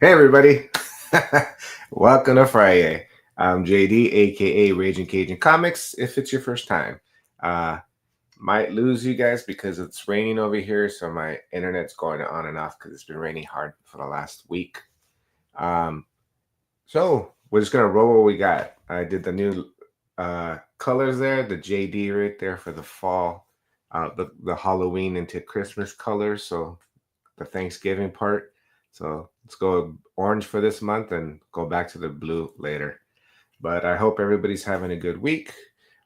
Hey everybody, welcome to FriYay. I'm JD, aka Raging Cajun Comics. If it's your first time, uh, might lose you guys because it's raining over here, so my internet's going on and off because it's been raining hard for the last week. Um, so we're just gonna roll what we got. I did the new colors there, the JD right there for the fall, the Halloween into Christmas colors. So the Thanksgiving part. So let's go orange for this month and go back to the blue later. But I hope everybody's having a good week.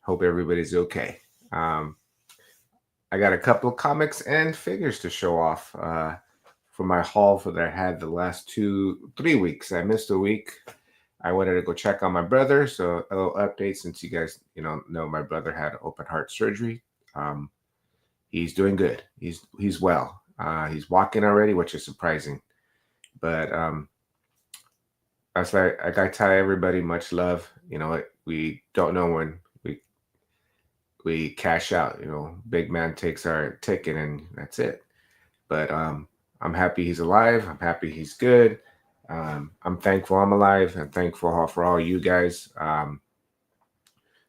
Hope everybody's okay. I got a couple of comics and figures to show off for my haul for that I had the last 3 weeks. I missed a week. I wanted to go check on my brother. So a little update since you guys, know my brother had open heart surgery. He's doing good. He's well. He's walking already, which is surprising. But that's like I gotta tell everybody much love. We don't know when we cash out. Big man takes our ticket and that's it. But I'm happy he's alive. I'm happy he's good. I'm thankful I'm alive. I'm thankful for all you guys.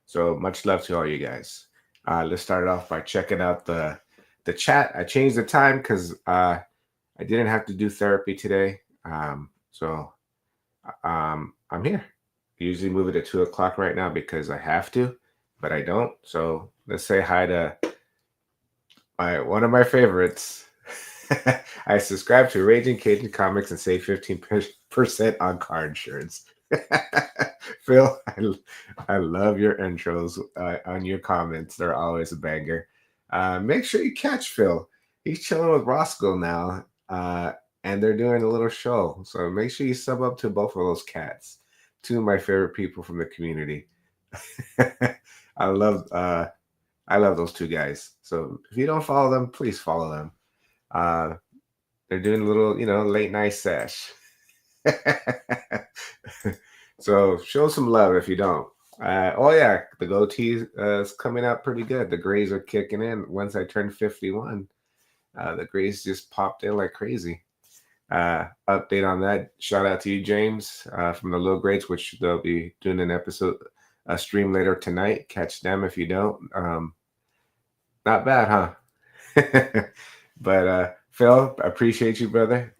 So much love to all you guys. Let's start off by checking out the chat. I changed the time because I didn't have to do therapy today. So I'm here. I usually move it to 2 o'clock right now because I have to, but I don't. So let's say hi to one of my favorites. I subscribe to Raging Cajun Comics and save 15% on car insurance. Phil, I love your intros on your comments. They're always a banger. Make sure you catch Phil. He's chilling with Roscoe now, and they're doing a little show. So make sure you sub up to both of those cats. Two of my favorite people from the community. I love those two guys. So if you don't follow them, please follow them. They're doing a little, late night sesh. So show some love if you don't. Oh yeah, the goatee is coming out pretty good. The grays are kicking in. Once I turned 51, the grays just popped in like crazy. Update on that. Shout out to you, James, from the Low Grades, which they'll be doing a stream later tonight. Catch them if you don't. Not bad, huh? But Phil, I appreciate you, brother.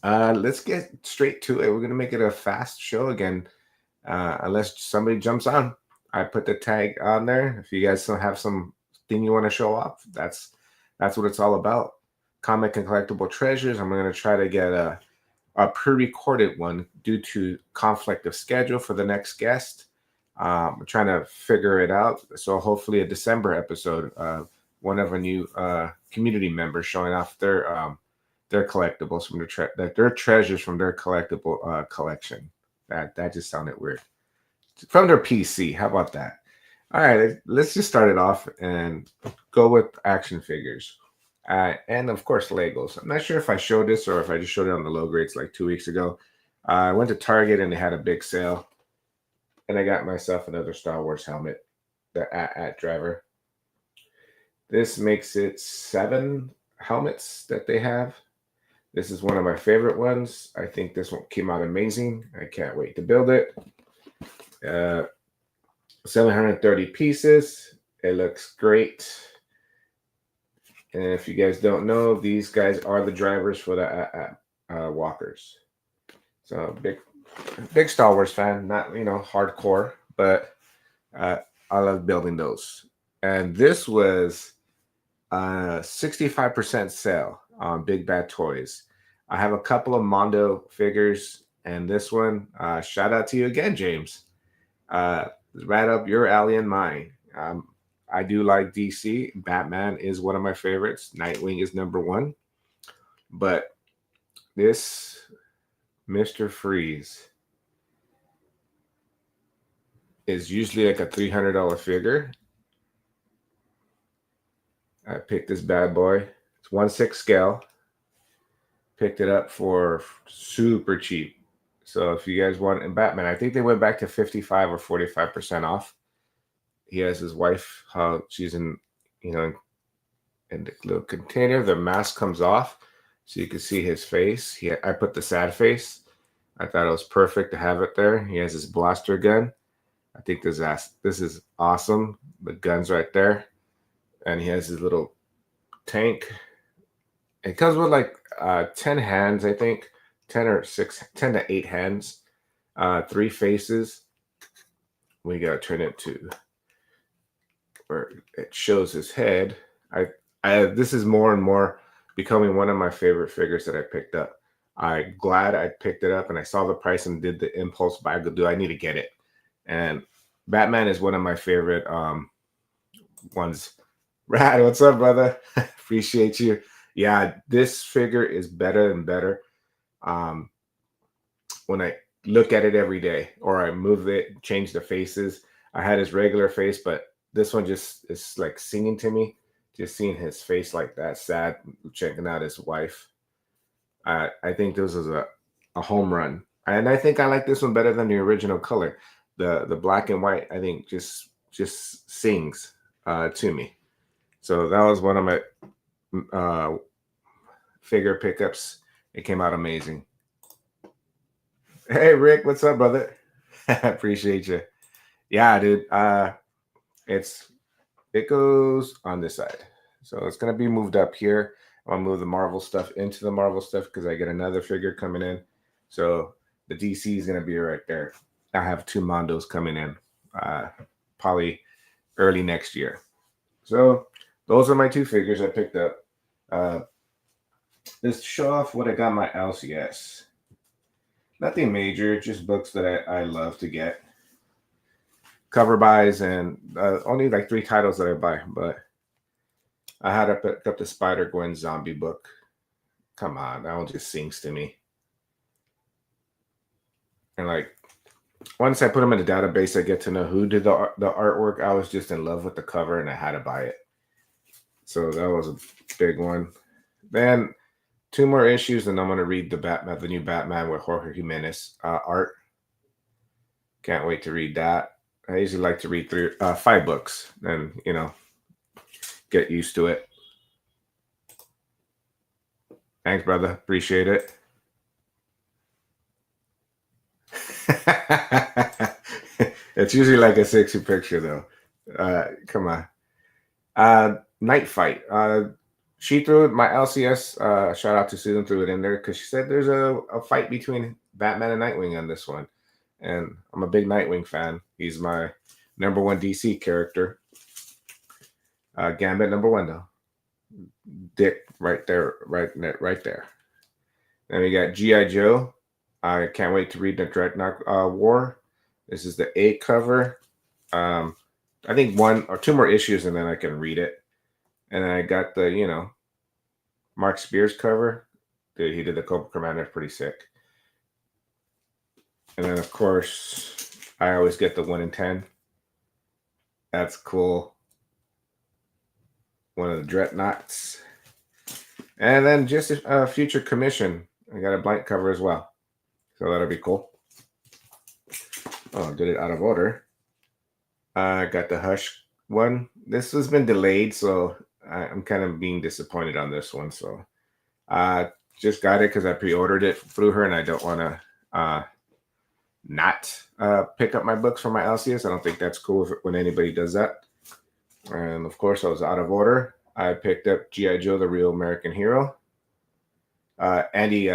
Let's get straight to it. We're gonna make it a fast show again, unless somebody jumps on. I put the tag on there. If you guys don't have something you want to show off, that's what it's all about. Comic and collectible treasures. I'm gonna try to get a pre-recorded one due to conflict of schedule for the next guest. I'm trying to figure it out. So hopefully a December episode. One of our new community members showing off their collectibles from their treasures from their collectible collection. That just sounded weird. From their PC. How about that? All right, let's just start it off and go with action figures. And of course, Legos. I'm not sure if I showed this or if I just showed it on the Low Grades like 2 weeks ago. I went to Target and they had a big sale. And I got myself another Star Wars helmet, the at driver. This makes it 7 helmets that they have. This is one of my favorite ones. I think this one came out amazing. I can't wait to build it. 730 pieces. It looks great. And if you guys don't know, these guys are the drivers for the walkers. So big Star Wars fan, not hardcore, but I love building those. And this was 65% sale on Big Bad Toys. I have a couple of Mondo figures, and this one, shout out to you again, James. Right up your alley and mine. I do like DC. Batman is one of my favorites. Nightwing is number 1. But this Mr. Freeze is usually like a $300 figure. I picked this bad boy. It's 1/6 scale. Picked it up for super cheap. So if you guys want in Batman, I think they went back to 55 or 45% off. He has his wife, how she's in the little container. The mask comes off. So you can see his face. I put the sad face. I thought it was perfect to have it there. He has his blaster gun. I think this is awesome. The gun's right there. And he has his little tank. It comes with like 10 hands, I think. 10 or 6, 10 to 8 hands. 3 faces. We gotta turn it to where it shows his head. This is more and more becoming one of my favorite figures that I picked up. I'm glad I picked it up and I saw the price and did the impulse buy. Do I need to get it? And Batman is one of my favorite ones. Rad, what's up, brother? Appreciate you. Yeah, this figure is better and better. When I look at it every day, or I move it, change the faces. I had his regular face, but this one just is like singing to me. Just seeing his face like that, sad, checking out his wife. I think this is a home run, and I think I like this one better than the original color. The black and white, I think, just sings to me. So that was one of my figure pickups. It came out amazing. Hey Rick, what's up, brother? Appreciate you. Yeah, dude. It goes on this side, so it's gonna be moved up here. I'll move the Marvel stuff into the Marvel stuff because I get another figure coming in. So the DC is gonna be right there. I have 2 Mondos coming in, probably early next year. So those are my 2 figures I picked up. Let's show off what I got my LCS. Nothing major, just books that I love to get. Cover buys and only like 3 titles that I buy, but I had to pick up the Spider-Gwen zombie book. Come on, that one just sings to me. And like once I put them in the database, I get to know who did the artwork. I was just in love with the cover and I had to buy it. So that was a big one. Then 2 more issues, and I'm going to read the new Batman with Jorge Jimenez art. Can't wait to read that. I usually like to read 5 books and, get used to it. Thanks, brother. Appreciate it. It's usually like a sexy picture, though. Come on. Night Fight. She threw it, my LCS, shout out to Susan, threw it in there because she said there's a fight between Batman and Nightwing on this one. And I'm a big Nightwing fan. He's my #1 DC character. Gambit #1, though. Dick right there, right there. Then we got G.I. Joe. I can't wait to read the Dreadnought War. This is the A cover. I think 1 or 2 more issues and then I can read it. And then I got the, Mark Spears cover. Dude, he did the Cobra Commander, pretty sick. And then, of course, I always get the 1 in 10. That's cool. One of the Dreadnoughts. And then just a future commission. I got a blank cover as well. So that'll be cool. Oh, did it out of order. I got the Hush one. This has been delayed, so I'm kind of being disappointed on this one. So just got it because I pre-ordered it through her, and I don't want to not pick up my books from my LCS. I don't think that's cool when anybody does that. And of course, I was out of order. I picked up G.I. Joe, the Real American Hero. Andy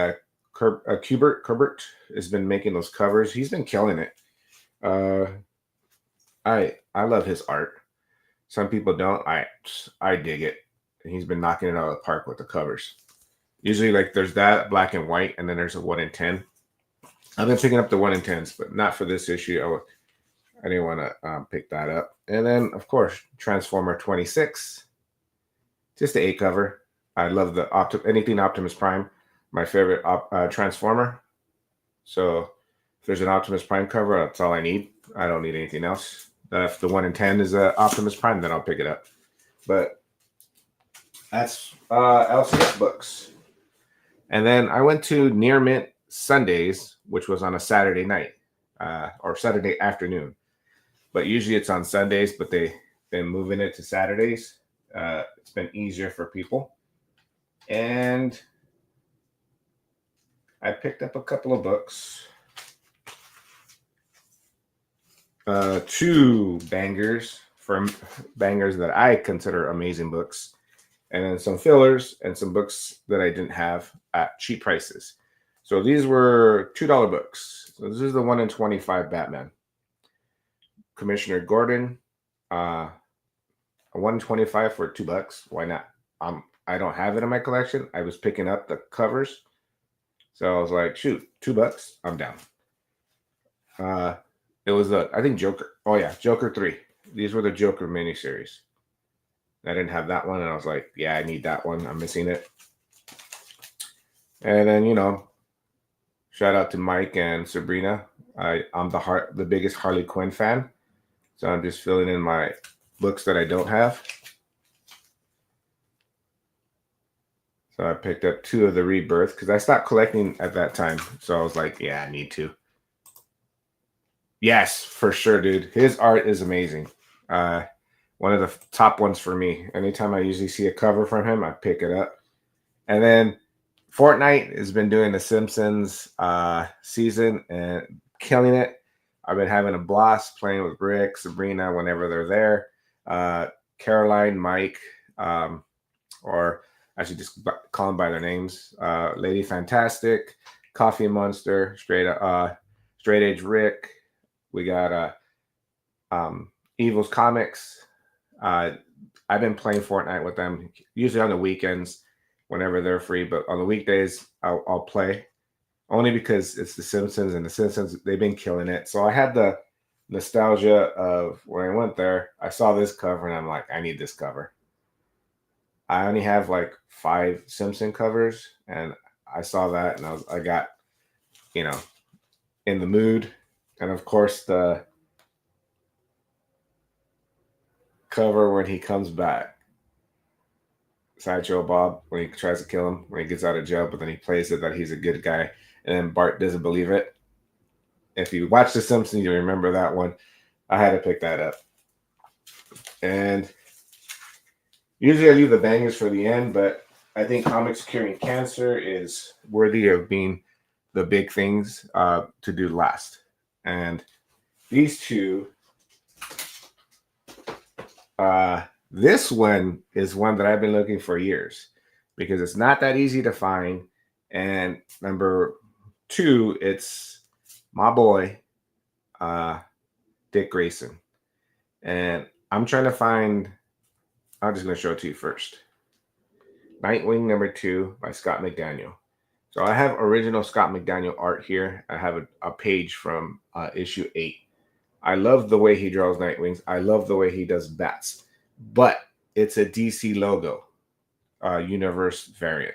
Kubert has been making those covers. He's been killing it. I love his art. Some people don't. I dig it. And he's been knocking it out of the park with the covers. Usually, like there's that black and white, and then there's a 1 in 10. I've been picking up the 1 in 10s, but not for this issue. I didn't want to pick that up. And then, of course, Transformer 26. Just the A cover. I love anything Optimus Prime. My favorite Transformer. So if there's an Optimus Prime cover, that's all I need. I don't need anything else. If the 1 in 10 is Optimus Prime, then I'll pick it up. But that's LCS books. And then I went to Near Mint Sundays, which was on a Saturday night or Saturday afternoon. But usually it's on Sundays, but they've been moving it to Saturdays. It's been easier for people. And I picked up a couple of books. 2 bangers from bangers that I consider amazing books, and then some fillers and some books that I didn't have at cheap prices. So these were $2 books. So this is the 1 in 25 Batman. Commissioner Gordon, a 1 in 25 for $2. Why not? I don't have it in my collection. I was picking up the covers. So I was like, shoot, $2, I'm down. It was I think Joker. Oh yeah, Joker 3. These were the Joker miniseries. I didn't have that one, and I was like, yeah, I need that one. I'm missing it. And then, shout out to Mike and Sabrina. I'm the biggest Harley Quinn fan. So I'm just filling in my books that I don't have. So I picked up 2 of the Rebirth because I stopped collecting at that time. So I was like, yeah, I need to. Yes, for sure, dude. His art is amazing. One of the top ones for me. Anytime I usually see a cover from him, I pick it up. And then Fortnite has been doing the Simpsons season and killing it. I've been having a blast playing with Rick, Sabrina, whenever they're there. Caroline, Mike, or I should just call them by their names. Lady Fantastic, Coffee Munster, Straight Edge Rick. We got Evil's Comics. I've been playing Fortnite with them, usually on the weekends whenever they're free, but on the weekdays I'll play, only because it's the Simpsons, and the Simpsons, they've been killing it. So I had the nostalgia of when I went there, I saw this cover and I'm like, I need this cover. I only have like 5 Simpson covers, and I saw that and I got, in the mood. And of course the cover when he comes back, Sideshow Bob, when he tries to kill him, when he gets out of jail, but then he plays it that he's a good guy, and then Bart doesn't believe it. If you watch The Simpsons, you remember that one. I had to pick that up. And usually I leave the bangers for the end, but I think Comics Curing Cancer is worthy of being the big things to do last. And these 2, this one is one that I've been looking for years because it's not that easy to find. And number 2, it's my boy, Dick Grayson. And I'm trying to find, I'm just going to show it to you first. Nightwing number 2 by Scott McDaniel. So I have original Scott McDaniel art here. I have a page from issue 8. I love the way he draws Nightwings. I love the way he does bats. But it's a DC logo, universe variant.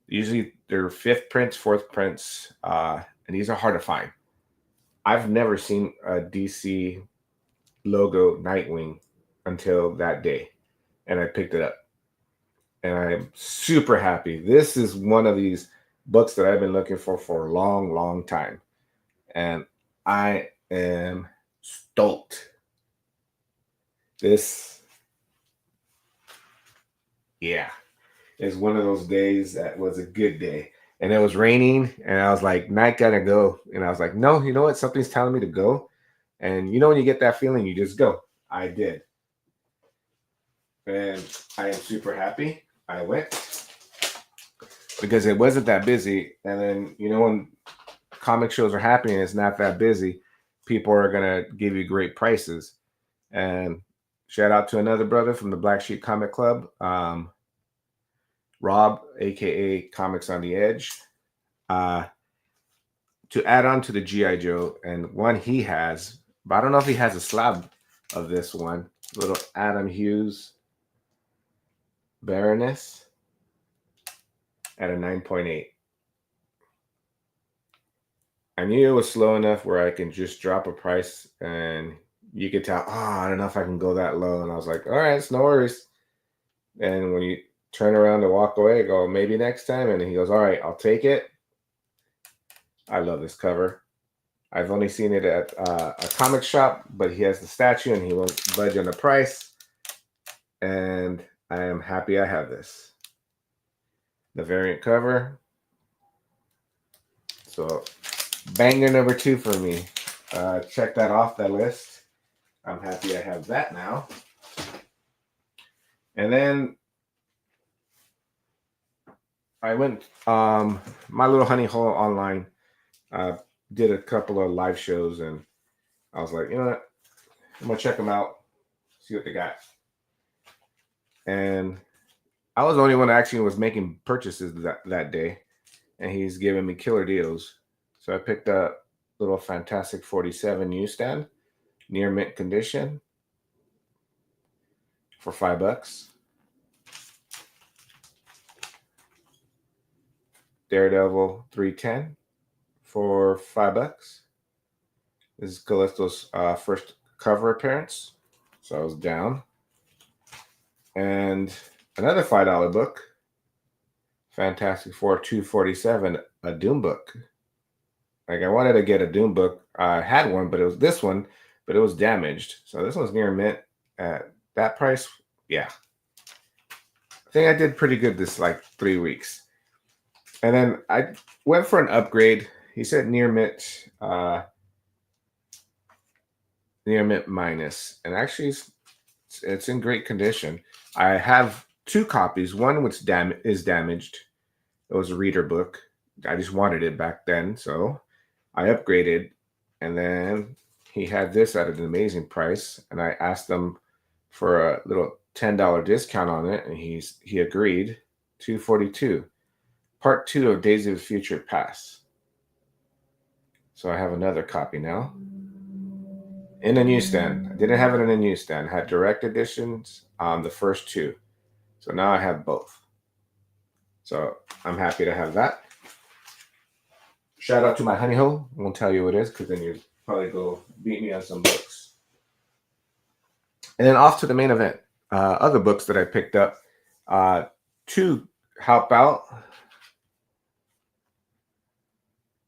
Usually they're 5th prints, 4th prints, and these are hard to find. I've never seen a DC logo Nightwing until that day, and I picked it up. And I'm super happy. This is one of these books that I've been looking for a long, long time. And I am stoked. This, yeah, is one of those days that was a good day. And it was raining, and I was like, Night, gotta go. And I was like, no, you know what? Something's telling me to go. And when you get that feeling, you just go. I did. And I am super happy. I went because it wasn't that busy. And then, when comic shows are happening, it's not that busy, people are going to give you great prices. And shout out to another brother from the Black Sheep Comic Club, Rob, aka Comics on the Edge, to add on to the G.I. Joe. And one he has, but I don't know if he has a slab of this one, little Adam Hughes Baroness at a 9.8. I knew it was slow enough where I can just drop a price and you could tell, I don't know if I can go that low. And I was like, all right, it's no worries. And when you turn around to walk away, I go, maybe next time. And he goes, all right, I'll take it. I love this cover. I've only seen it at a comic shop, but he has the statue and he won't budge on the price. And I am happy I have this. The variant cover. So banger number 2 for me. Check that off that list. I'm happy I have that now. And then I went my little honey hole online. Did a couple of live shows, and I was like, you know what? I'm gonna check them out, see what they got. And I was the only one that actually was making purchases that day, and he's giving me killer deals. So I picked up little Fantastic 47 newsstand, near mint condition, for $5. Daredevil 310 for $5. This is Callisto's first cover appearance, so I was down. And another $5 book, Fantastic Four 247, a Doom book. Like, I wanted to get a Doom book. I had one, but it was this one, but it was damaged. So this one's near mint at that price. Yeah, I think I did pretty good this like 3 weeks. And then I went for an upgrade. He said near mint minus, and actually it's in great condition. I have 2 copies. One which is damaged. It was a reader book. I just wanted it back then, so I upgraded. And then he had this at an amazing price, and I asked him for a little $10 discount on it, and he agreed. $242. Part 2 of Days of the Future Past. So I have another copy now. In a newsstand. I didn't have it in a newsstand. I had direct editions on the first 2. So now I have both. So I'm happy to have that. Shout out to my honey hole. I won't tell you what it is, because then you'll probably go beat me on some books. And then off to the main event. Other books that I picked up to help out.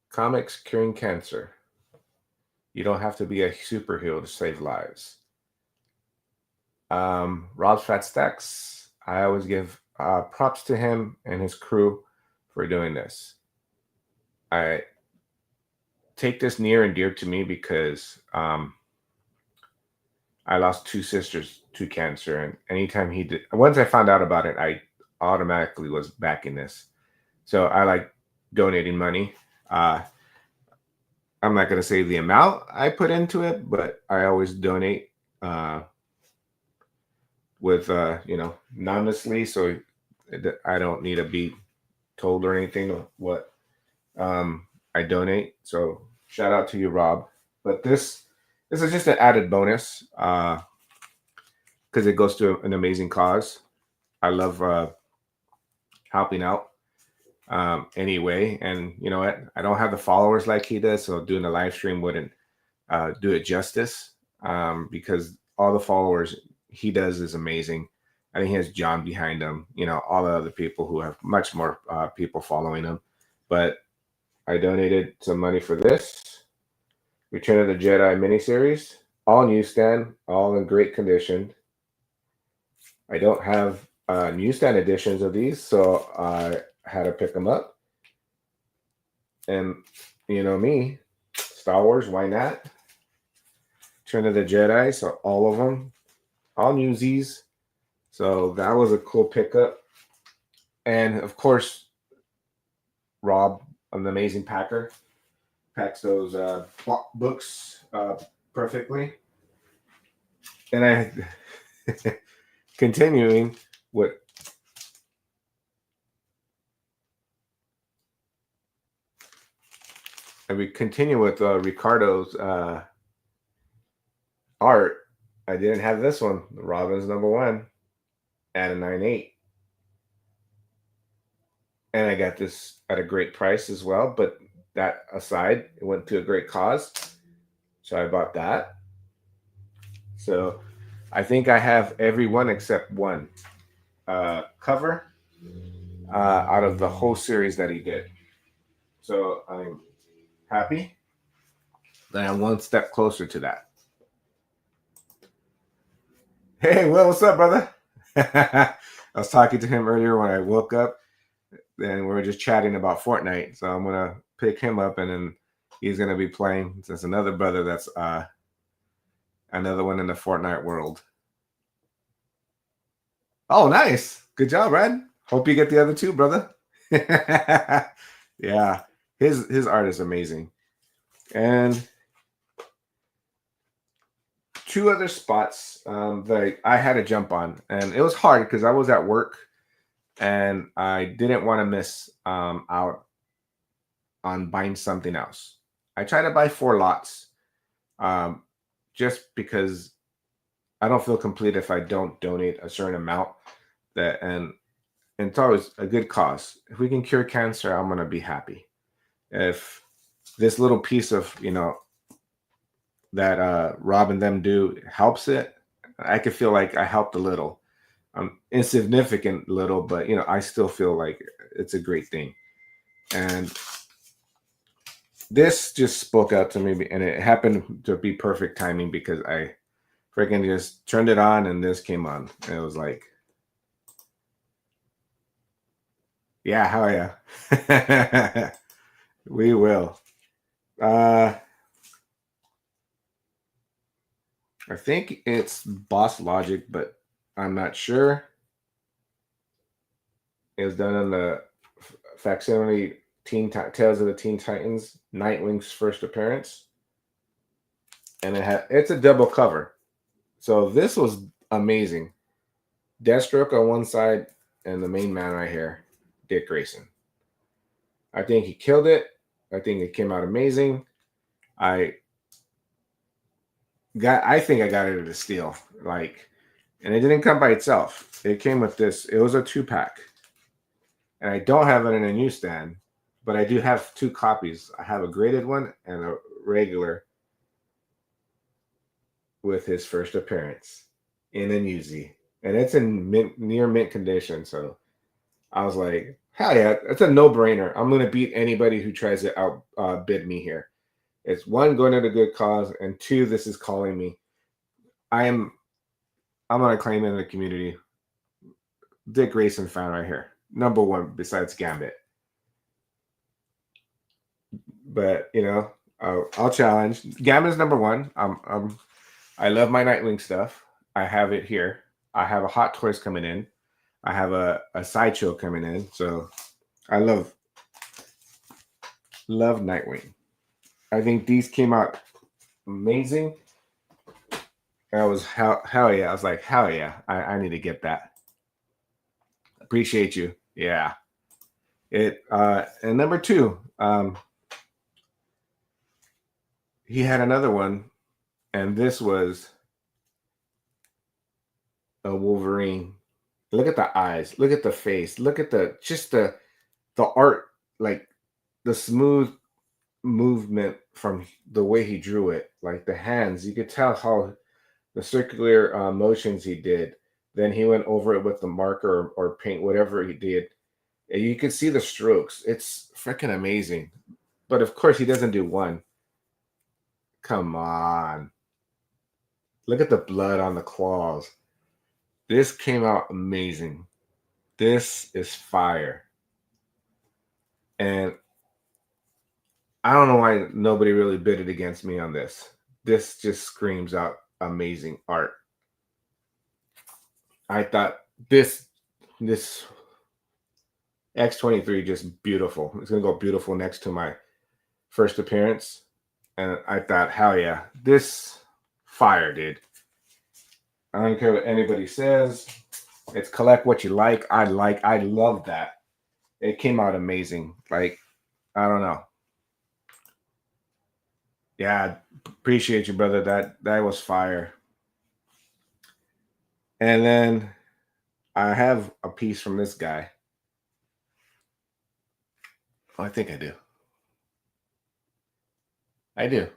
Comics Curing Cancer. You don't have to be a superhero to save lives. Rob's Fat Stacks. I always give props to him and his crew for doing this. I take this near and dear to me because I lost 2 sisters to cancer, and anytime he did, once I found out about it, I automatically was backing this. So I like donating money. I'm not going to say the amount I put into it, but I always donate with, anonymously, so I don't need to be told or anything what I donate. So shout out to you, Rob. But this is just an added bonus because it goes to an amazing cause. I love helping out. Anyway, and you know what, I don't have the followers like he does, so doing a live stream wouldn't do it justice, because all the followers he does is amazing. I think he has John behind him, all the other people who have much more people following him. But I donated some money for this Return of the Jedi miniseries, all newsstand, all in great condition. I don't have newsstand editions of these, so I had to pick them up. And you know me, Star Wars, why not? Return of the Jedi, so all of them, all newsies. So that was a cool pickup. And of course, Rob, an amazing packer, packs those books perfectly. And I continuing with Ricardo's art. I didn't have this one, Robin's #1 at a 9.8. And I got this at a great price as well. But that aside, it went to a great cause. So I bought that. So I think I have every one except one cover out of the whole series that he did. So I'm happy that I'm one step closer to that. Hey, Will, what's up, brother? I was talking to him earlier when I woke up, and we were just chatting about Fortnite. So I'm going to pick him up, and then he's gonna be playing. There's another brother that's another one in the Fortnite world. Oh, nice. Good job, Red. Hope you get the other two, brother. Yeah. His art is amazing. And two other spots that I had to jump on. And it was hard because I was at work and I didn't want to miss out on buying something else. I tried to buy 4 lots just because I don't feel complete if I don't donate a certain amount. And it's always a good cause. If we can cure cancer, I'm gonna be happy. If this little piece of that Rob and them do helps it, I could feel like I helped a little. Insignificant little, but I still feel like it's a great thing. And this just spoke out to me, and it happened to be perfect timing because I freaking just turned it on and this came on. And it was like, yeah, hell yeah. We will. I think it's Boss Logic, but I'm not sure. It was done on the facsimile Tales of the Teen Titans, Nightwing's first appearance. And it's a double cover. So this was amazing. Deathstroke on one side and the main man right here, Dick Grayson. I think he killed it. I think it came out amazing. I think I got it at a steal. And it didn't come by itself. It came with this. It was a 2-pack. And I don't have it in a newsstand, but I do have 2 copies. I have a graded one and a regular with his first appearance in a newsie. And it's in near mint condition. So I was like, hell yeah, it's a no-brainer. I'm going to beat anybody who tries to outbid me here. It's 1, going at a good cause, and 2, this is calling me. I'm going to claim it in the community. Dick Grayson fan right here. Number 1 besides Gambit. But, I'll challenge. Gambit's number 1. I love my Nightwing stuff. I have it here. I have a Hot Toys coming in. I have a Sideshow coming in. So I love Nightwing. I think these came out amazing. I was hell yeah. I was like, hell yeah. I need to get that. Appreciate you. Yeah. And number 2, he had another one, and this was a Wolverine. Look at the eyes. Look at the face. Look at the art, like the smooth movement from the way he drew it, like the hands. You could tell how the circular motions he did. Then he went over it with the marker or paint, whatever he did. And you can see the strokes. It's freaking amazing. But of course, he doesn't do one. Come on. Look at the blood on the claws. This came out amazing. This is fire. And I don't know why nobody really bid it against me on this. This just screams out amazing art. I thought this X-23 just beautiful. It's going to go beautiful next to my first appearance. And I thought, hell yeah, this fire, dude. I don't care what anybody says. It's collect what you like. I love that. It came out amazing. Like, I don't know. Yeah, appreciate you, brother. That was fire. And then I have a piece from this guy. Oh, I think I do. I do.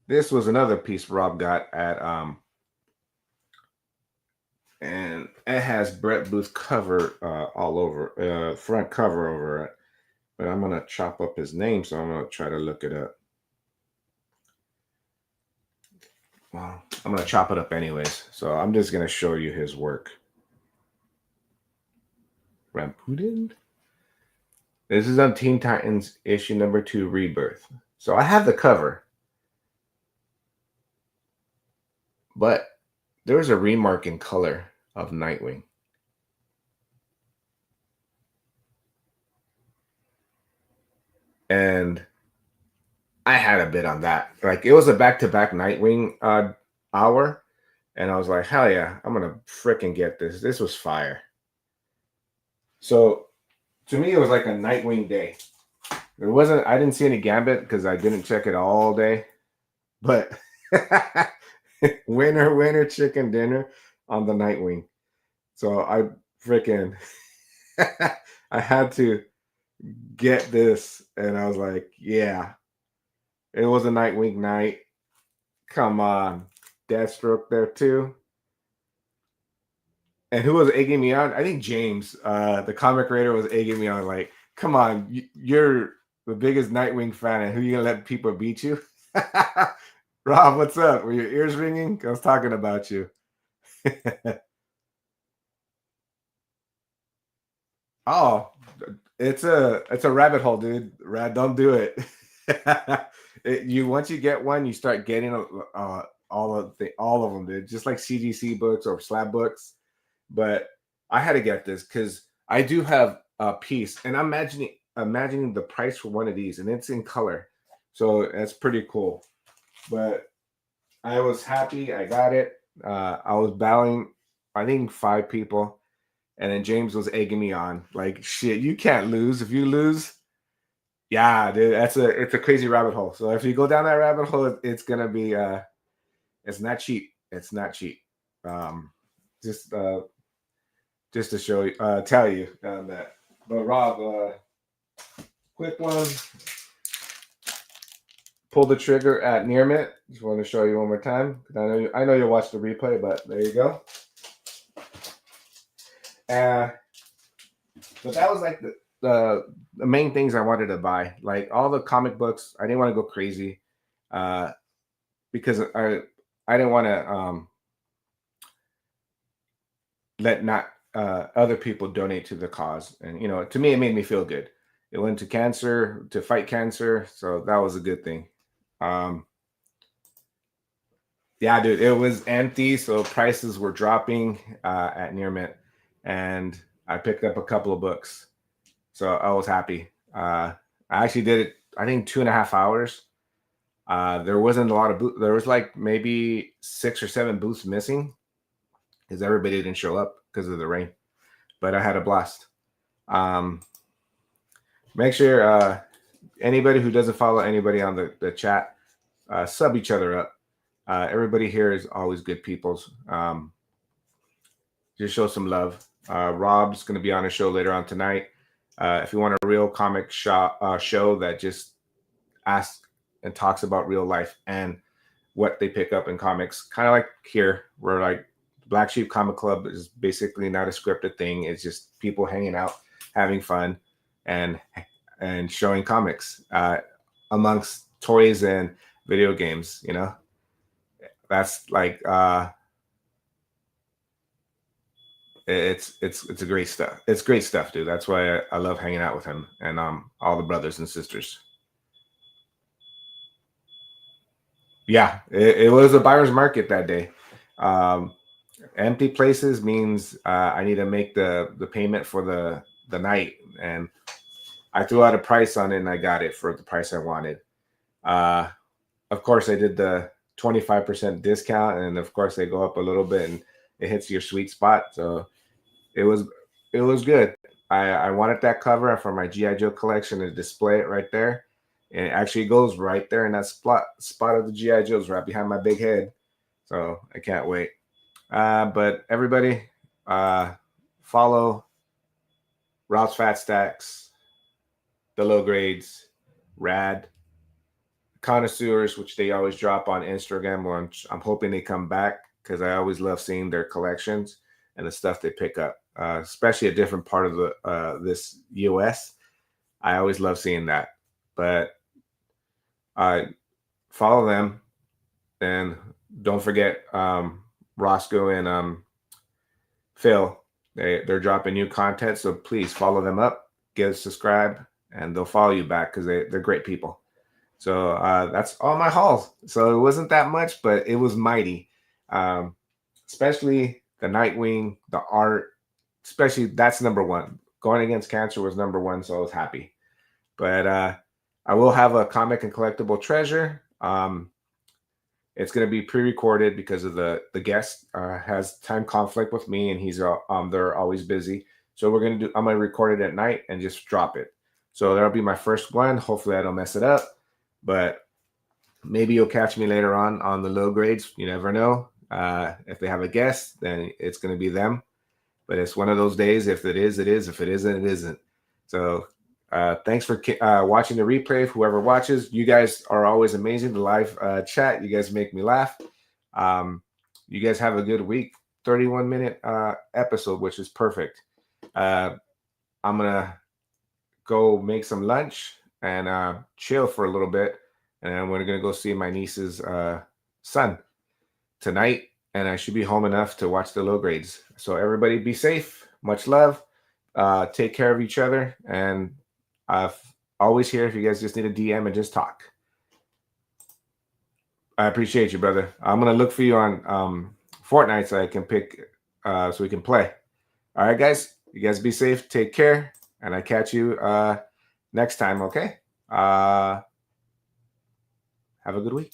This was another piece Rob got at and it has Brett Booth cover all over, front cover over it. But I'm gonna chop up his name, so I'm gonna try to look it up. Well, I'm gonna chop it up anyways. So I'm just gonna show you his work. Ramputin. This is on Teen Titans issue number 2, Rebirth. So I have the cover, but there's a remark in color of Nightwing. And I had a bit on that. Like, it was a back-to-back Nightwing hour. And I was like, hell yeah, I'm going to freaking get this. This was fire. So to me, it was like a Nightwing day. I didn't see any Gambit because I didn't check it all day. But winner, chicken dinner on the Nightwing. So I freaking, I had to get this. And I was like, yeah, it was a Nightwing night. Come on. Deathstroke there too. And who was egging me on? I think James, the comic writer, was egging me on. Like, come on, you're the biggest Nightwing fan, and who you gonna let people beat you? Rob, what's up? Were your ears ringing? I was talking about you. Oh, it's a rabbit hole, dude. Don't do it. Once you get one, you start getting all of them, dude. Just like CGC books or slab books. But I had to get this because I do have a piece, and I'm imagining the price for one of these, and it's in color, so that's pretty cool. But I was happy I got it. I was battling, I think 5 people, and then James was egging me on, like, shit, you can't lose. If you lose, yeah, dude, it's a crazy rabbit hole. So if you go down that rabbit hole, it's gonna be it's not cheap. It's not cheap. Just to show you, tell you that. But Rob, quick one. Pull the trigger at near mint. Just want to show you one more time. I know you'll watch the replay, but there you go. But that was like the main things I wanted to buy. Like all the comic books, I didn't want to go crazy, because I didn't want to let not other people donate to the cause. And to me, it made me feel good. It went to cancer, to fight cancer, so that was a good thing. Yeah, dude, it was empty, so prices were dropping at near mint, and I picked up a couple of books, so I was happy. I actually did it, I think 2.5 hours. There wasn't a lot of there was like maybe 6 or 7 booths missing because everybody didn't show up because of the rain, but I had a blast. Make sure anybody who doesn't follow anybody on the chat, sub each other up. Everybody here is always good peoples. Just show some love. Rob's going to be on a show later on tonight. If you want a real comic show that just asks and talks about real life and what they pick up in comics, kind of like here, where like Black Sheep Comic Club is basically not a scripted thing. It's just people hanging out, having fun, and showing comics amongst toys and video games. That's like it's a great stuff. It's great stuff, dude. That's why I love hanging out with him and all the brothers and sisters. Yeah, it was a buyer's market that day. Empty places means I need to make the payment for the night, and I threw out a price on it, and I got it for the price I wanted. Of course, I did the 25% discount, and of course, they go up a little bit, and it hits your sweet spot. So it was good. I wanted that cover for my GI Joe collection to display it right there. And it actually goes right there in that spot of the GI Joes right behind my big head. So I can't wait. But everybody, follow Rob's Fat Stacks, the Low Grades, Rad, Connoisseurs, which they always drop on Instagram. Where I'm hoping they come back because I always love seeing their collections and the stuff they pick up, especially a different part of the this US. I always love seeing that. But follow them, and don't forget Roscoe and Phil. They're dropping new content, so please follow them up, get a subscribe, and they'll follow you back because they're great people. So that's all my hauls. So it wasn't that much, but it was mighty. Especially the Nightwing, the art, especially that's number one. Going Against Cancer was number one, so I was happy. But I will have a comic and collectible treasure. It's going to be pre-recorded because of the guest has time conflict with me, and they're always busy. So I'm gonna record it at night and just drop it. So that'll be my first one. Hopefully I don't mess it up, but maybe you'll catch me later on the low grades. You never know. If they have a guest, then it's going to be them. But it's one of those days. If it is, it is. If it isn't, it isn't. So thanks for watching the replay. Whoever watches, you guys are always amazing. The live chat, you guys make me laugh. You guys have a good week. 31-minute episode, which is perfect. I'm gonna go make some lunch and chill for a little bit, and we're gonna go see my niece's son tonight, and I should be home enough to watch the low grades. So everybody be safe. Much love. Take care of each other, and I'm always here if you guys just need a DM and just talk. I appreciate you, brother. I'm gonna look for you on Fortnite so I can pick so we can play. All right, guys. You guys be safe. Take care, and I catch you next time. Okay. Have a good week.